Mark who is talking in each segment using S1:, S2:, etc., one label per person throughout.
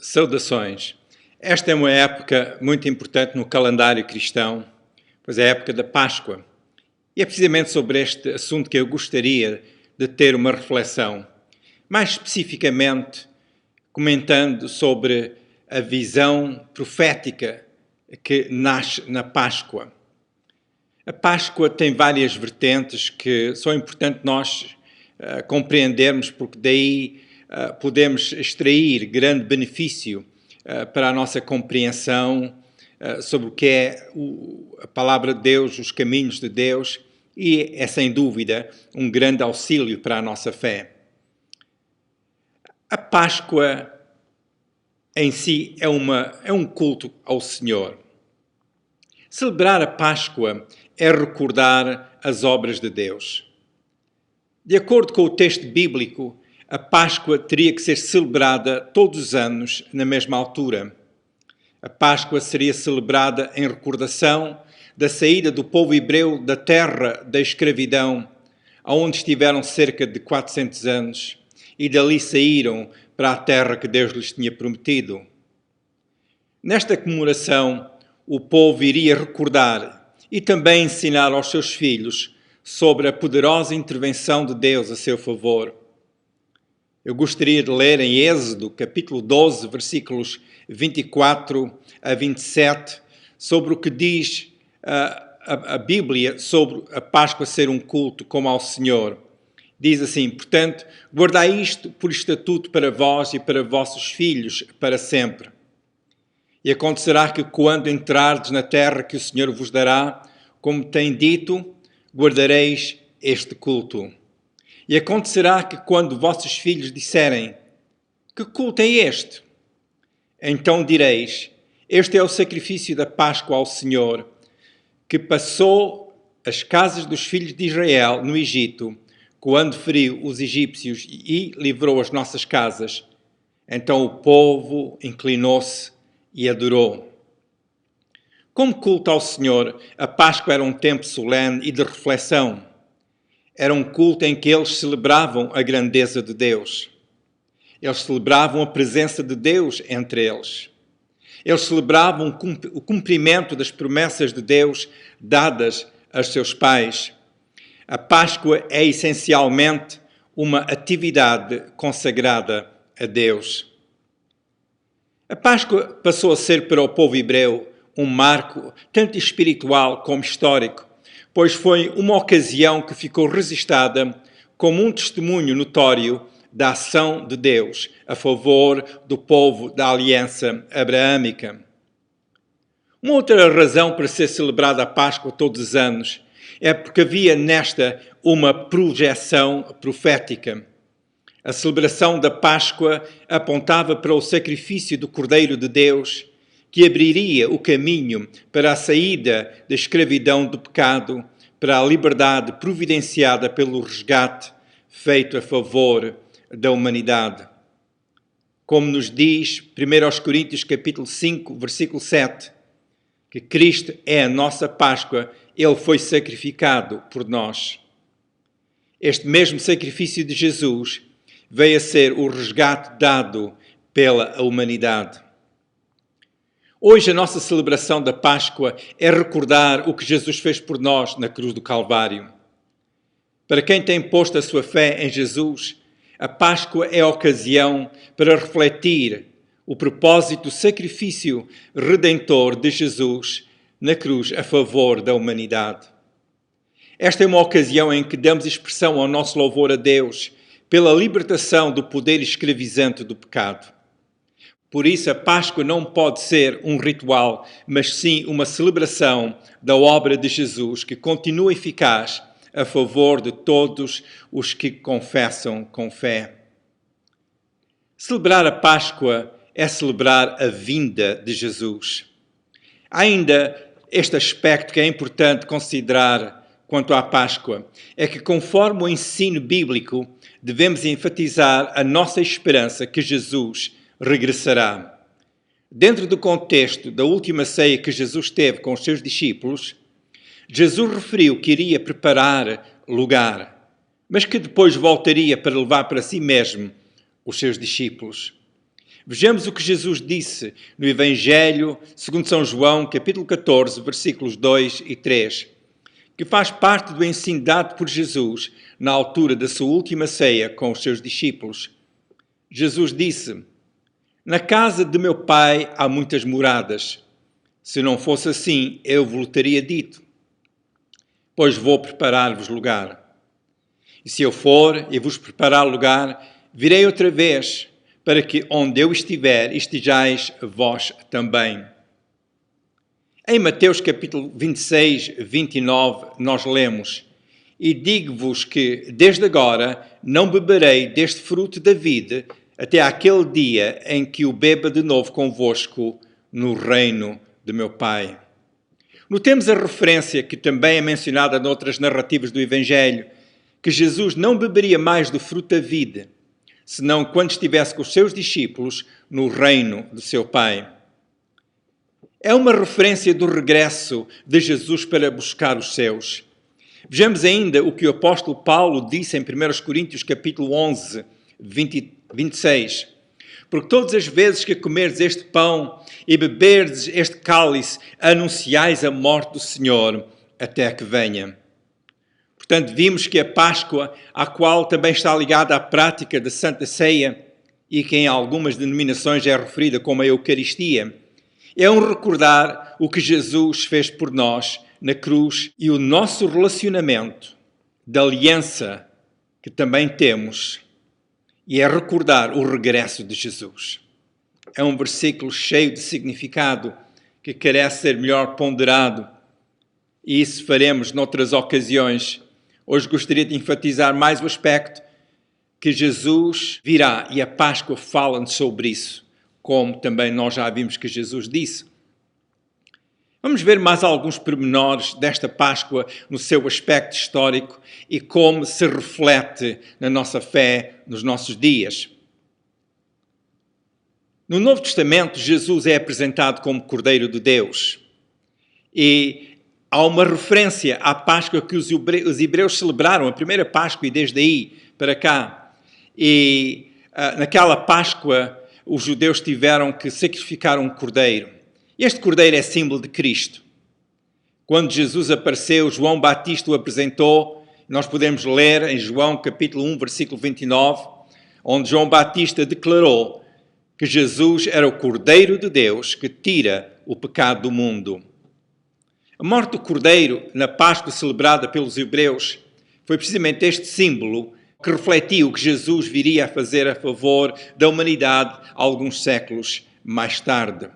S1: Saudações. Esta é uma época muito importante no calendário cristão, pois é a época da Páscoa. E é precisamente sobre este assunto que eu gostaria de ter uma reflexão. Mais especificamente, comentando sobre a visão profética que nasce na Páscoa. A Páscoa tem várias vertentes que são importantes nós compreendermos, porque daí podemos extrair grande benefício para a nossa compreensão sobre o que é a palavra de Deus, os caminhos de Deus, e é sem dúvida um grande auxílio para a nossa fé. A Páscoa em si é um culto ao Senhor. Celebrar a Páscoa é recordar as obras de Deus. De acordo com o texto bíblico, a Páscoa teria que ser celebrada todos os anos na mesma altura. A Páscoa seria celebrada em recordação da saída do povo hebreu da terra da escravidão, aonde estiveram cerca de 400 anos, e dali saíram para a terra que Deus lhes tinha prometido. Nesta comemoração, o povo iria recordar e também ensinar aos seus filhos sobre a poderosa intervenção de Deus a seu favor. Eu gostaria de ler em Êxodo, capítulo 12, versículos 24 a 27, sobre o que diz a Bíblia sobre a Páscoa ser um culto como ao Senhor. Diz assim: portanto, guardai isto por estatuto para vós e para vossos filhos para sempre. E acontecerá que quando entrardes na terra que o Senhor vos dará, como tem dito, guardareis este culto. E acontecerá que quando vossos filhos disserem: que culto é este? Então direis: este é o sacrifício da Páscoa ao Senhor, que passou as casas dos filhos de Israel no Egito, quando feriu os egípcios e livrou as nossas casas. Então o povo inclinou-se e adorou. Como culto ao Senhor, a Páscoa era um tempo solene e de reflexão. Era um culto em que eles celebravam a grandeza de Deus. Eles celebravam a presença de Deus entre eles. Eles celebravam o cumprimento das promessas de Deus dadas aos seus pais. A Páscoa é essencialmente uma atividade consagrada a Deus. A Páscoa passou a ser para o povo hebreu um marco tanto espiritual como histórico, pois foi uma ocasião que ficou registada como um testemunho notório da ação de Deus a favor do povo da aliança abraâmica. Uma outra razão para ser celebrada a Páscoa todos os anos é porque havia nesta uma projeção profética. A celebração da Páscoa apontava para o sacrifício do Cordeiro de Deus, que abriria o caminho para a saída da escravidão do pecado, para a liberdade providenciada pelo resgate feito a favor da humanidade. Como nos diz 1 Coríntios capítulo 5, versículo 7, que Cristo é a nossa Páscoa, Ele foi sacrificado por nós. Este mesmo sacrifício de Jesus veio a ser o resgate dado pela humanidade. Hoje a nossa celebração da Páscoa é recordar o que Jesus fez por nós na cruz do Calvário. Para quem tem posto a sua fé em Jesus, a Páscoa é a ocasião para refletir o propósito do sacrifício redentor de Jesus na cruz a favor da humanidade. Esta é uma ocasião em que damos expressão ao nosso louvor a Deus pela libertação do poder escravizante do pecado. Por isso, a Páscoa não pode ser um ritual, mas sim uma celebração da obra de Jesus que continua eficaz a favor de todos os que confessam com fé. Celebrar a Páscoa é celebrar a vinda de Jesus. Há ainda este aspecto que é importante considerar quanto à Páscoa, é que conforme o ensino bíblico, devemos enfatizar a nossa esperança que Jesus regressará. Dentro do contexto da última ceia que Jesus teve com os seus discípulos, Jesus referiu que iria preparar lugar, mas que depois voltaria para levar para si mesmo os seus discípulos. Vejamos o que Jesus disse no Evangelho segundo São João, capítulo 14, versículos 2 e 3, que faz parte do ensino dado por Jesus na altura da sua última ceia com os seus discípulos. Jesus disse: "Na casa de meu Pai há muitas moradas. Se não fosse assim, eu vos teria dito, pois vou preparar-vos lugar. E se eu for e vos preparar lugar, virei outra vez, para que onde eu estiver, estejais vós também." Em Mateus capítulo 26, 29, nós lemos: "E digo-vos que, desde agora, não beberei deste fruto da vide, até àquele dia em que o beba de novo convosco no reino de meu Pai." Notemos a referência, que também é mencionada noutras narrativas do Evangelho, que Jesus não beberia mais do fruto da vide, senão quando estivesse com os seus discípulos no reino de seu Pai. É uma referência do regresso de Jesus para buscar os seus. Vejamos ainda o que o apóstolo Paulo disse em 1 Coríntios capítulo 11, 26. "Porque todas as vezes que comerdes este pão e beberdes este cálice, anunciais a morte do Senhor até que venha." Portanto, vimos que a Páscoa, à qual também está ligada a prática da Santa Ceia, e que em algumas denominações é referida como a Eucaristia, é um recordar o que Jesus fez por nós na cruz e o nosso relacionamento de aliança que também temos, e é recordar o regresso de Jesus. É um versículo cheio de significado que carece ser melhor ponderado, e isso faremos noutras ocasiões. Hoje gostaria de enfatizar mais o aspecto que Jesus virá, e a Páscoa fala-nos sobre isso, como também nós já vimos que Jesus disse. Vamos ver mais alguns pormenores desta Páscoa no seu aspecto histórico e como se reflete na nossa fé nos nossos dias. No Novo Testamento, Jesus é apresentado como Cordeiro de Deus. E há uma referência à Páscoa que os hebreus celebraram, a primeira Páscoa, e desde aí para cá. E naquela Páscoa, os judeus tiveram que sacrificar um cordeiro. Este cordeiro é símbolo de Cristo. Quando Jesus apareceu, João Batista o apresentou. Nós podemos ler em João capítulo 1, versículo 29, onde João Batista declarou que Jesus era o Cordeiro de Deus que tira o pecado do mundo. A morte do cordeiro na Páscoa celebrada pelos hebreus foi precisamente este símbolo que refletia o que Jesus viria a fazer a favor da humanidade alguns séculos mais tarde.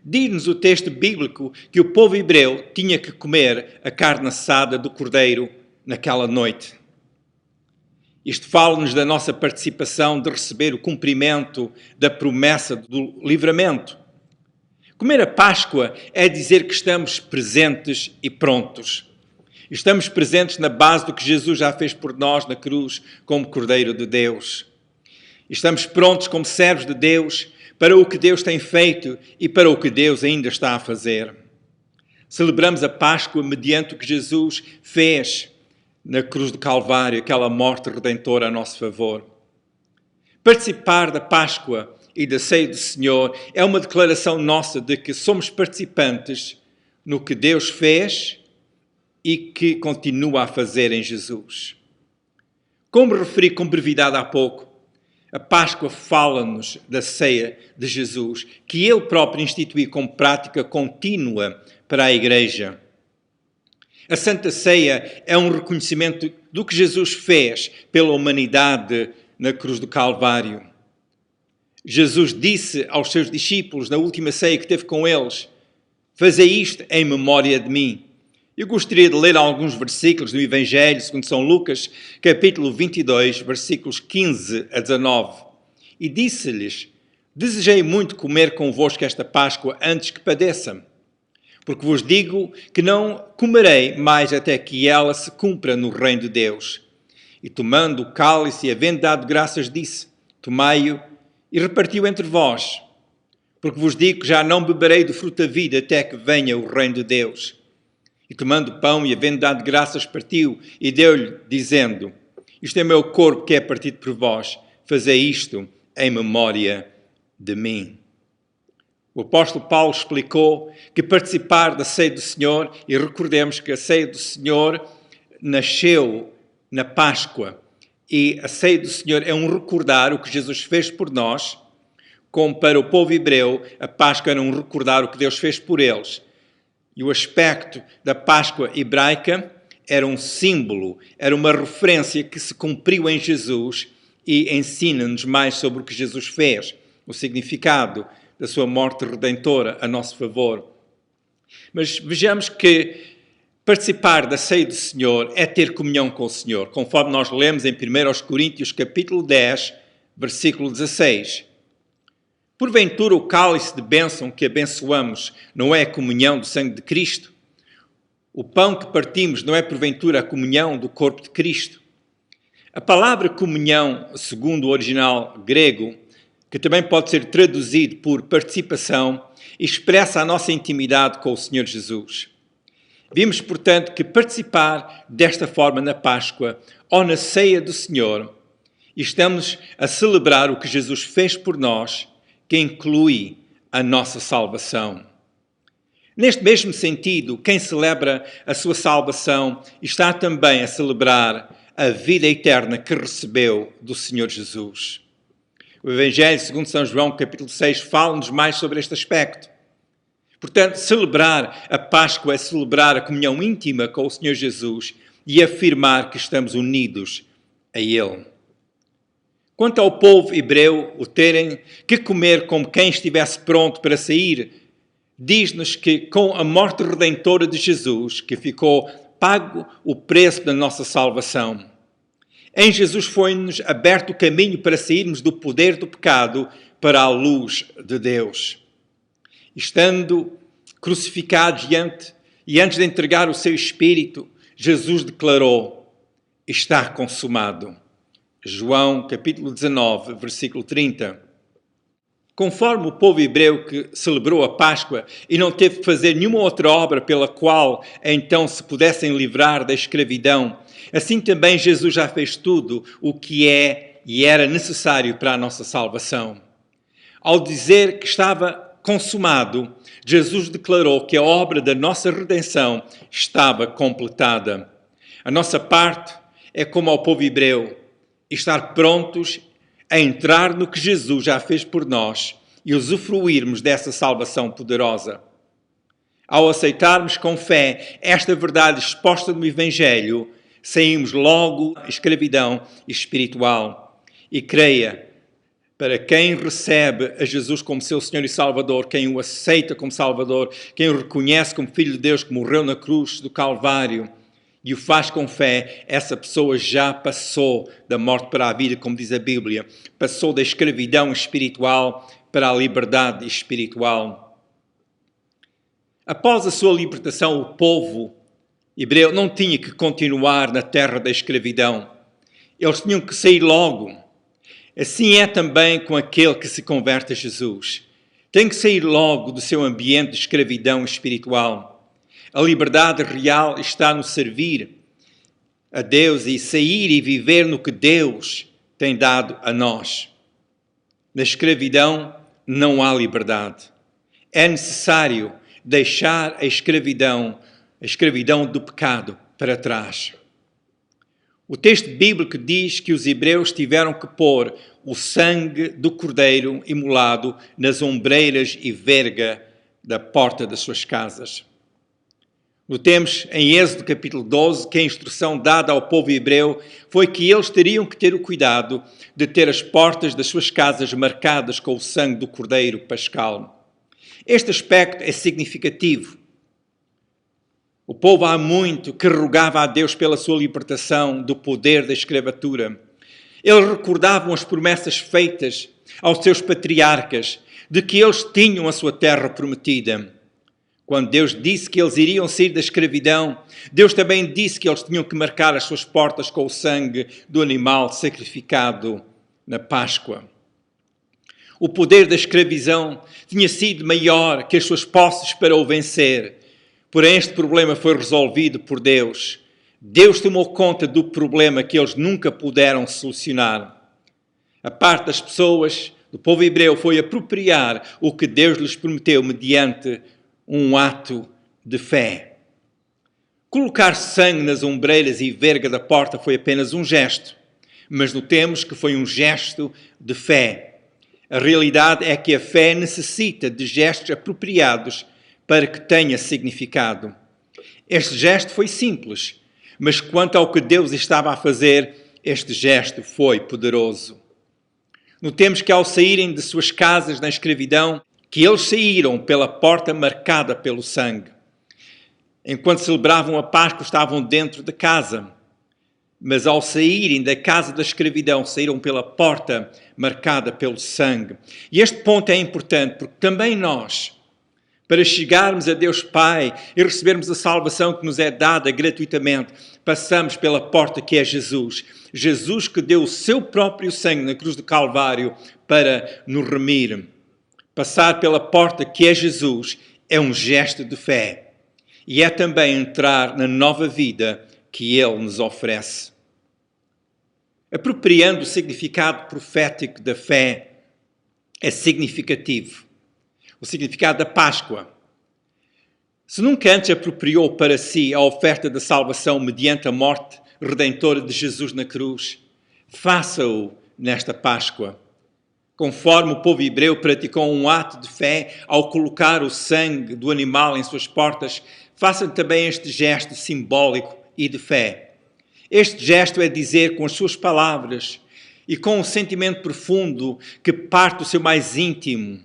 S1: Diz-nos o texto bíblico que o povo hebreu tinha que comer a carne assada do cordeiro naquela noite. Isto fala-nos da nossa participação de receber o cumprimento da promessa do livramento. Comer a Páscoa é dizer que estamos presentes e prontos. Estamos presentes na base do que Jesus já fez por nós na cruz como Cordeiro de Deus. Estamos prontos como servos de Deus para o que Deus tem feito e para o que Deus ainda está a fazer. Celebramos a Páscoa mediante o que Jesus fez na cruz do Calvário, aquela morte redentora a nosso favor. Participar da Páscoa e da ceia do Senhor é uma declaração nossa de que somos participantes no que Deus fez e que continua a fazer em Jesus. Como referi com brevidade há pouco, a Páscoa fala-nos da ceia de Jesus, que Ele próprio instituiu como prática contínua para a Igreja. A Santa Ceia é um reconhecimento do que Jesus fez pela humanidade na cruz do Calvário. Jesus disse aos seus discípulos na última ceia que teve com eles: "Fazei isto em memória de mim." Eu gostaria de ler alguns versículos do Evangelho segundo São Lucas, capítulo 22, versículos 15 a 19. "E disse-lhes: Desejei muito comer convosco esta Páscoa antes que padeça, porque vos digo que não comerei mais até que ela se cumpra no reino de Deus. E tomando o cálice e havendo dado graças, disse: Tomai-o e repartiu entre vós, porque vos digo que já não beberei do fruto da vida até que venha o reino de Deus. E tomando o pão e havendo dado graças, partiu e deu-lhe, dizendo: Isto é meu corpo que é partido por vós, fazei isto em memória de mim. O apóstolo Paulo explicou que participar da ceia do Senhor, e recordemos que a ceia do Senhor nasceu na Páscoa, e a ceia do Senhor é um recordar o que Jesus fez por nós, como para o povo hebreu, a Páscoa era um recordar o que Deus fez por eles. E o aspecto da Páscoa hebraica era um símbolo, era uma referência que se cumpriu em Jesus e ensina-nos mais sobre o que Jesus fez, o significado da sua morte redentora a nosso favor. Mas vejamos que participar da ceia do Senhor é ter comunhão com o Senhor, conforme nós lemos em 1 Coríntios capítulo 10, versículo 16. Porventura o cálice de bênção que abençoamos não é a comunhão do sangue de Cristo? O pão que partimos não é porventura a comunhão do corpo de Cristo? A palavra comunhão, segundo o original grego, que também pode ser traduzido por participação, expressa a nossa intimidade com o Senhor Jesus. Vimos, portanto, que participar desta forma na Páscoa ou na ceia do Senhor, estamos a celebrar o que Jesus fez por nós, que inclui a nossa salvação. Neste mesmo sentido, quem celebra a sua salvação está também a celebrar a vida eterna que recebeu do Senhor Jesus. O Evangelho segundo São João, capítulo 6, fala-nos mais sobre este aspecto. Portanto, celebrar a Páscoa é celebrar a comunhão íntima com o Senhor Jesus e afirmar que estamos unidos a Ele. Quanto ao povo hebreu, o terem que comer como quem estivesse pronto para sair, diz-nos que com a morte redentora de Jesus, que ficou pago o preço da nossa salvação, em Jesus foi-nos aberto o caminho para sairmos do poder do pecado para a luz de Deus. Estando crucificado e antes de entregar o seu Espírito, Jesus declarou: está consumado. João, capítulo 19, versículo 30. Conforme o povo hebreu que celebrou a Páscoa e não teve que fazer nenhuma outra obra pela qual então se pudessem livrar da escravidão, assim também Jesus já fez tudo o que é e era necessário para a nossa salvação. Ao dizer que estava consumado, Jesus declarou que a obra da nossa redenção estava completada. A nossa parte é como ao povo hebreu, estar prontos a entrar no que Jesus já fez por nós e usufruirmos dessa salvação poderosa. Ao aceitarmos com fé esta verdade exposta no Evangelho, saímos logo da escravidão espiritual. E creia, para quem recebe a Jesus como seu Senhor e Salvador, quem o aceita como Salvador, quem o reconhece como Filho de Deus que morreu na cruz do Calvário, e o faz com fé, essa pessoa já passou da morte para a vida, como diz a Bíblia. Passou da escravidão espiritual para a liberdade espiritual. Após a sua libertação, o povo hebreu não tinha que continuar na terra da escravidão. Eles tinham que sair logo. Assim é também com aquele que se converte a Jesus. Tem que sair logo do seu ambiente de escravidão espiritual. A liberdade real está no servir a Deus e sair e viver no que Deus tem dado a nós. Na escravidão não há liberdade. É necessário deixar a escravidão do pecado para trás. O texto bíblico diz que os hebreus tiveram que pôr o sangue do cordeiro imolado nas ombreiras e verga da porta das suas casas. Notemos em Êxodo capítulo 12 que a instrução dada ao povo hebreu foi que eles teriam que ter o cuidado de ter as portas das suas casas marcadas com o sangue do cordeiro pascal. Este aspecto é significativo. O povo há muito que rogava a Deus pela sua libertação do poder da escravatura. Eles recordavam as promessas feitas aos seus patriarcas de que eles tinham a sua terra prometida. Quando Deus disse que eles iriam sair da escravidão, Deus também disse que eles tinham que marcar as suas portas com o sangue do animal sacrificado na Páscoa. O poder da escravidão tinha sido maior que as suas posses para o vencer. Porém, este problema foi resolvido por Deus. Deus tomou conta do problema que eles nunca puderam solucionar. A parte das pessoas do povo hebreu foi apropriar o que Deus lhes prometeu mediante um ato de fé. Colocar sangue nas ombreiras e verga da porta foi apenas um gesto, mas notemos que foi um gesto de fé. A realidade é que a fé necessita de gestos apropriados para que tenha significado. Este gesto foi simples, mas quanto ao que Deus estava a fazer, este gesto foi poderoso. Notemos que ao saírem de suas casas na escravidão, que eles saíram pela porta marcada pelo sangue. Enquanto celebravam a Páscoa, estavam dentro de casa, mas ao saírem da casa da escravidão, saíram pela porta marcada pelo sangue. E este ponto é importante, porque também nós, para chegarmos a Deus Pai e recebermos a salvação que nos é dada gratuitamente, passamos pela porta que é Jesus. Jesus que deu o seu próprio sangue na cruz do Calvário para nos remir. Passar pela porta que é Jesus é um gesto de fé. E é também entrar na nova vida que Ele nos oferece. Apropriando o significado profético da fé é significativo. O significado da Páscoa. Se nunca antes apropriou para si a oferta da salvação mediante a morte redentora de Jesus na cruz, faça-o nesta Páscoa. Conforme o povo hebreu praticou um ato de fé ao colocar o sangue do animal em suas portas, faça também este gesto simbólico e de fé. Este gesto é dizer com as suas palavras e com um sentimento profundo que parte do seu mais íntimo,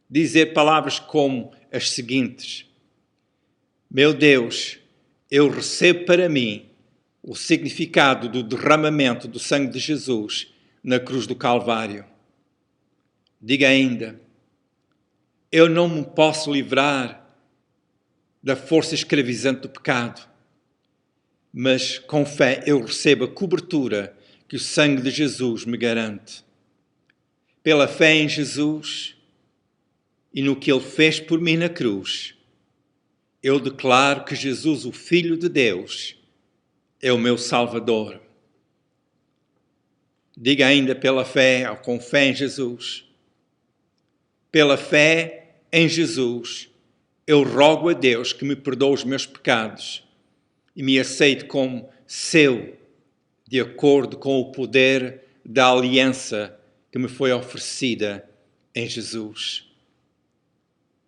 S1: dizer palavras como as seguintes: meu Deus, eu recebo para mim o significado do derramamento do sangue de Jesus na cruz do Calvário. Diga ainda: eu não me posso livrar da força escravizante do pecado, mas com fé eu recebo a cobertura que o sangue de Jesus me garante. Pela fé em Jesus e no que Ele fez por mim na cruz, eu declaro que Jesus, o Filho de Deus, é o meu Salvador. Diga ainda pela fé, ou com fé em Jesus. Pela fé em Jesus, eu rogo a Deus que me perdoe os meus pecados e me aceite como seu, de acordo com o poder da aliança que me foi oferecida em Jesus.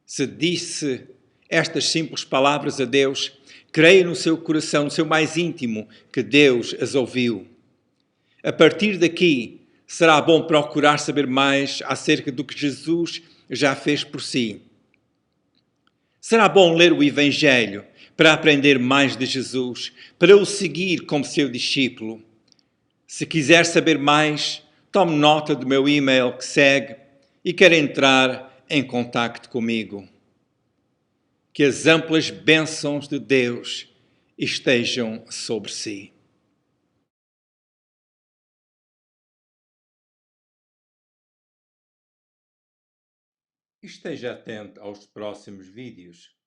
S1: Se disse estas simples palavras a Deus, creia no seu coração, no seu mais íntimo, que Deus as ouviu. A partir daqui, será bom procurar saber mais acerca do que Jesus já fez por si. Será bom ler o Evangelho para aprender mais de Jesus, para o seguir como seu discípulo. Se quiser saber mais, tome nota do meu e-mail que segue e quer entrar em contacto comigo. Que as amplas bênçãos de Deus estejam sobre si. Esteja atento aos próximos vídeos.